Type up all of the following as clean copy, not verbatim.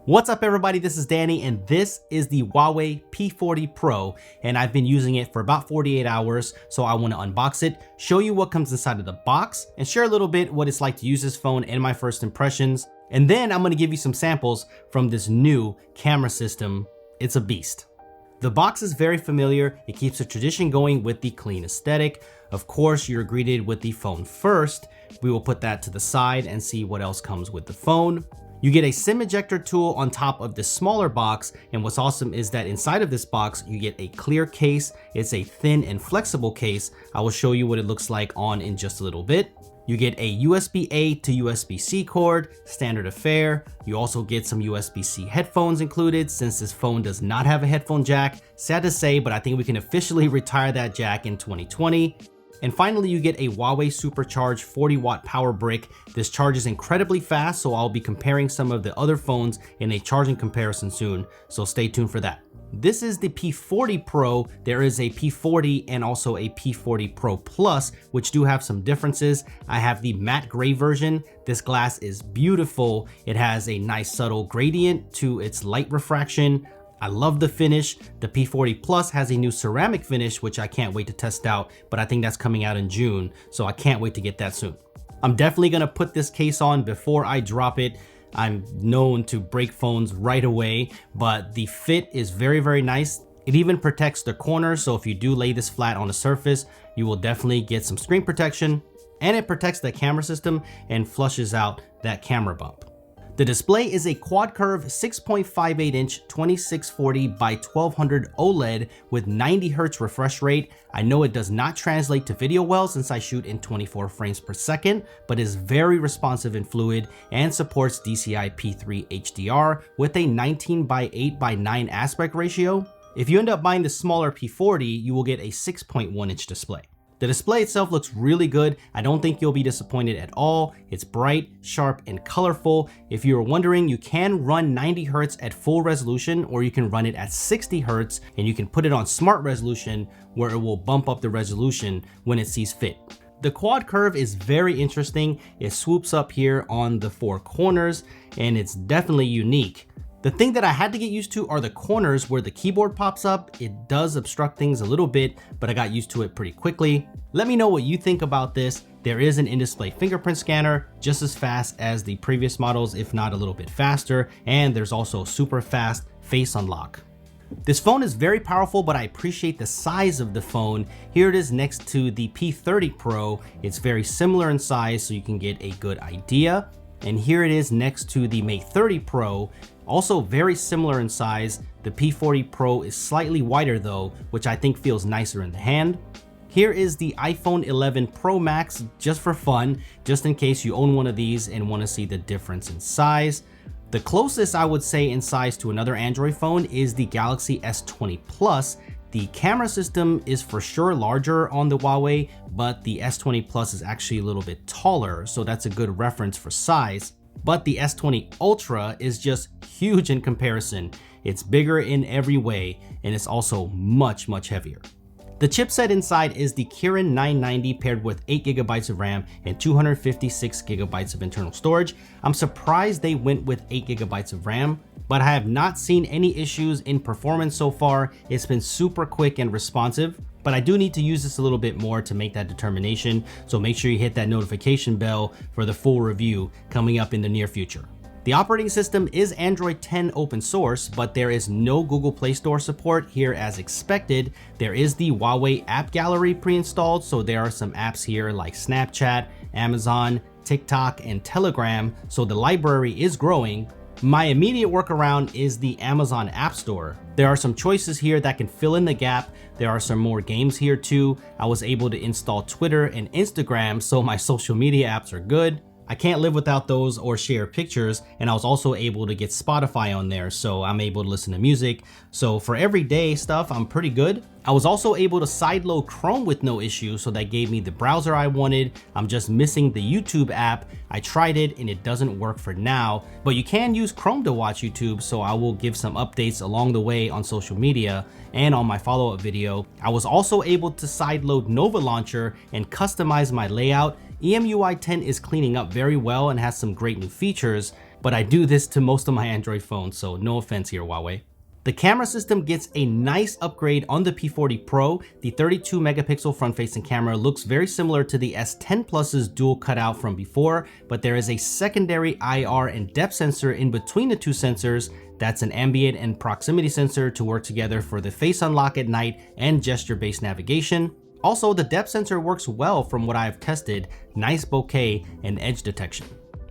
What's up everybody, this is Danny and this is the Huawei P40 Pro and I've been using it for about 48 hours, so I want to unbox it, show you what comes inside of the box, and share a little bit what it's like to use this phone and my first impressions. And then I'm going to give you some samples from this new camera system. It's a beast. The box is very familiar. It keeps the tradition going with the clean aesthetic. Of course, you're greeted with the phone first. We will put that to the side and see what else comes with the phone. You get a SIM ejector tool on top of this smaller box, and what's awesome is that inside of this box you get a clear case. It's a thin and flexible case. I will show you what it looks like on in just a little bit. You get a USB-A to USB-C cord, standard affair. You also get some USB-C headphones included since this phone does not have a headphone jack. Sad to say, but I think we can officially retire that jack in 2020. And finally, you get a Huawei supercharged 40-watt power brick. This charges incredibly fast, so I'll be comparing some of the other phones in a charging comparison soon, so stay tuned for that. This is the P40 Pro. There is a P40 and also a P40 Pro Plus, which do have some differences. I have the matte gray version. This glass is beautiful. It has a nice subtle gradient to its light refraction. I love the finish. The P40 Plus has a new ceramic finish, which I can't wait to test out, but I think that's coming out in June, so I can't wait to get that soon. I'm definitely gonna put this case on before I drop it. I'm known to break phones right away, but the fit is very, very nice. It even protects the corners, so if you do lay this flat on a surface, you will definitely get some screen protection, and it protects the camera system and flushes out that camera bump. The display is a quad curve 6.58 inch 2640 by 1200 OLED with 90 Hz refresh rate. I know it does not translate to video well since I shoot in 24 frames per second, but is very responsive and fluid and supports DCI-P3 HDR with a 19 by 8 by 9 aspect ratio. If you end up buying the smaller P40, you will get a 6.1 inch display. The display itself looks really good. I don't think you'll be disappointed at all. It's bright, sharp, and colorful. If you were wondering, you can run 90 Hz at full resolution, or you can run it at 60 Hz, and you can put it on smart resolution where it will bump up the resolution when it sees fit. The quad curve is very interesting. It swoops up here on the four corners, and it's definitely unique. The thing that I had to get used to are the corners where the keyboard pops up. It does obstruct things a little bit, but I got used to it pretty quickly. Let me know what you think about this. There is an in-display fingerprint scanner, just as fast as the previous models, if not a little bit faster, and there's also super fast face unlock. This phone is very powerful, but I appreciate the size of the phone. Here it is next to the P30 Pro. It's very similar in size, so you can get a good idea. And here it is next to the Mate 30 Pro. Also very similar in size. The P40 Pro is slightly wider though, which I think feels nicer in the hand. Here is the iPhone 11 Pro Max, just for fun, just in case you own one of these and want to see the difference in size. The closest I would say in size to another Android phone is the Galaxy S20 Plus. The camera system is for sure larger on the Huawei, but the S20 Plus is actually a little bit taller, so that's a good reference for size. But the S20 Ultra is just huge in comparison. It's bigger in every way, and it's also much, much heavier. The chipset inside is the Kirin 990 paired with 8 GB of RAM and 256 GB of internal storage. I'm surprised they went with 8 GB of RAM, but I have not seen any issues in performance so far. It's been super quick and responsive, but I do need to use this a little bit more to make that determination, so make sure you hit that notification bell for the full review coming up in the near future. The operating system is Android 10 open source, but there is no Google Play Store support here as expected. There is the Huawei app gallery pre-installed, so there are some apps here like Snapchat, Amazon, TikTok, and Telegram, so the library is growing. My immediate workaround is the Amazon App Store. There are some choices here that can fill in the gap. There are some more games here too. I was able to install Twitter and Instagram, so my social media apps are good. I can't live without those or share pictures, and I was also able to get Spotify on there, so I'm able to listen to music. So for everyday stuff, I'm pretty good. I was also able to sideload Chrome with no issue, so that gave me the browser I wanted. I'm just missing the YouTube app. I tried it and it doesn't work for now, but you can use Chrome to watch YouTube, so I will give some updates along the way on social media and on my follow-up video. I was also able to sideload Nova Launcher and customize my layout. EMUI 10 is cleaning up very well and has some great new features, but I do this to most of my Android phones, so no offense here, Huawei. The camera system gets a nice upgrade on the P40 Pro. The 32 megapixel front-facing camera looks very similar to the S10 Plus's dual cutout from before, but there is a secondary IR and depth sensor in between the two sensors. That's an ambient and proximity sensor to work together for the face unlock at night and gesture-based navigation. Also, the depth sensor works well from what I've tested, nice bokeh and edge detection.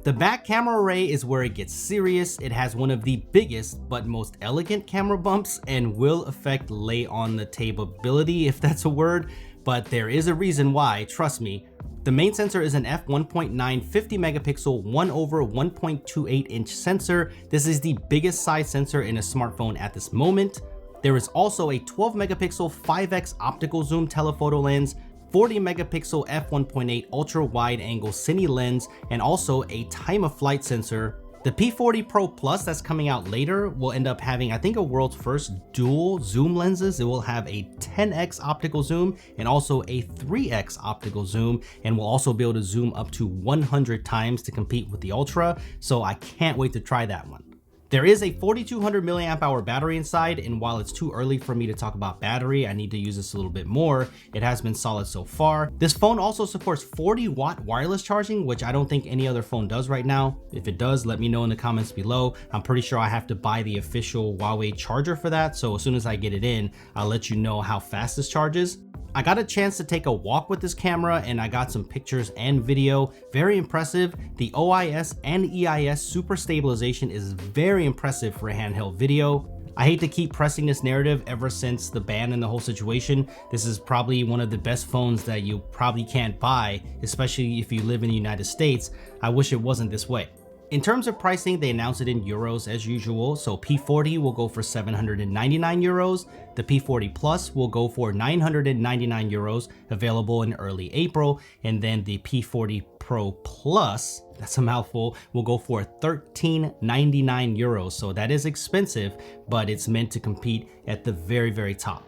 The back camera array is where it gets serious. It has one of the biggest but most elegant camera bumps and will affect lay on the tapeability, if that's a word, but there is a reason why, trust me. The main sensor is an f1.9 50 megapixel 1/1.28 inch sensor. This is the biggest size sensor in a smartphone at this moment. There is also a 12 megapixel 5x optical zoom telephoto lens, 40 megapixel f1.8 ultra wide angle cine lens, and also a time of flight sensor. The P40 Pro Plus that's coming out later will end up having, I think, a world's first dual zoom lenses. It will have a 10x optical zoom and also a 3x optical zoom, and will also be able to zoom up to 100 times to compete with the Ultra. So I can't wait to try that one. There is a 4200 milliamp hour battery inside, and while it's too early for me to talk about battery, I need to use this a little bit more. It has been solid so far. This phone also supports 40-watt wireless charging, which I don't think any other phone does right now. If it does, let me know in the comments below. I'm pretty sure I have to buy the official Huawei charger for that, so as soon as I get it in, I'll let you know how fast this charges. I got a chance to take a walk with this camera and I got some pictures and video. Very impressive. The OIS and EIS super stabilization is very impressive for a handheld video. I hate to keep pressing this narrative ever since the ban and the whole situation. This is probably one of the best phones that you probably can't buy, especially if you live in the United States. I wish it wasn't this way. In terms of pricing, they announced it in euros as usual. So P40 will go for 799 euros. The P40 Plus will go for 999 euros, available in early April. And then the P40 Pro Plus, that's a mouthful, will go for 1399 euros. So that is expensive, but it's meant to compete at the very, very top.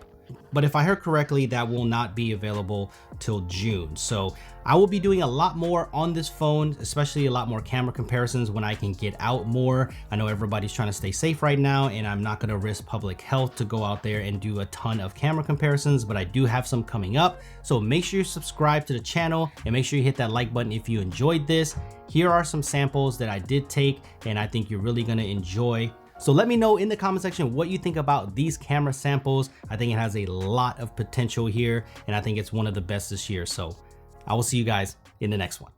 But if I heard correctly, that will not be available till June. So I will be doing a lot more on this phone, especially a lot more camera comparisons when I can get out more. I know everybody's trying to stay safe right now, and I'm not gonna risk public health to go out there and do a ton of camera comparisons, but I do have some coming up. So make sure you subscribe to the channel and make sure you hit that like button if you enjoyed this. Here are some samples that I did take and I think you're really gonna enjoy. So let me know in the comment section what you think about these camera samples. I think it has a lot of potential here, and I think it's one of the best this year. So I will see you guys in the next one.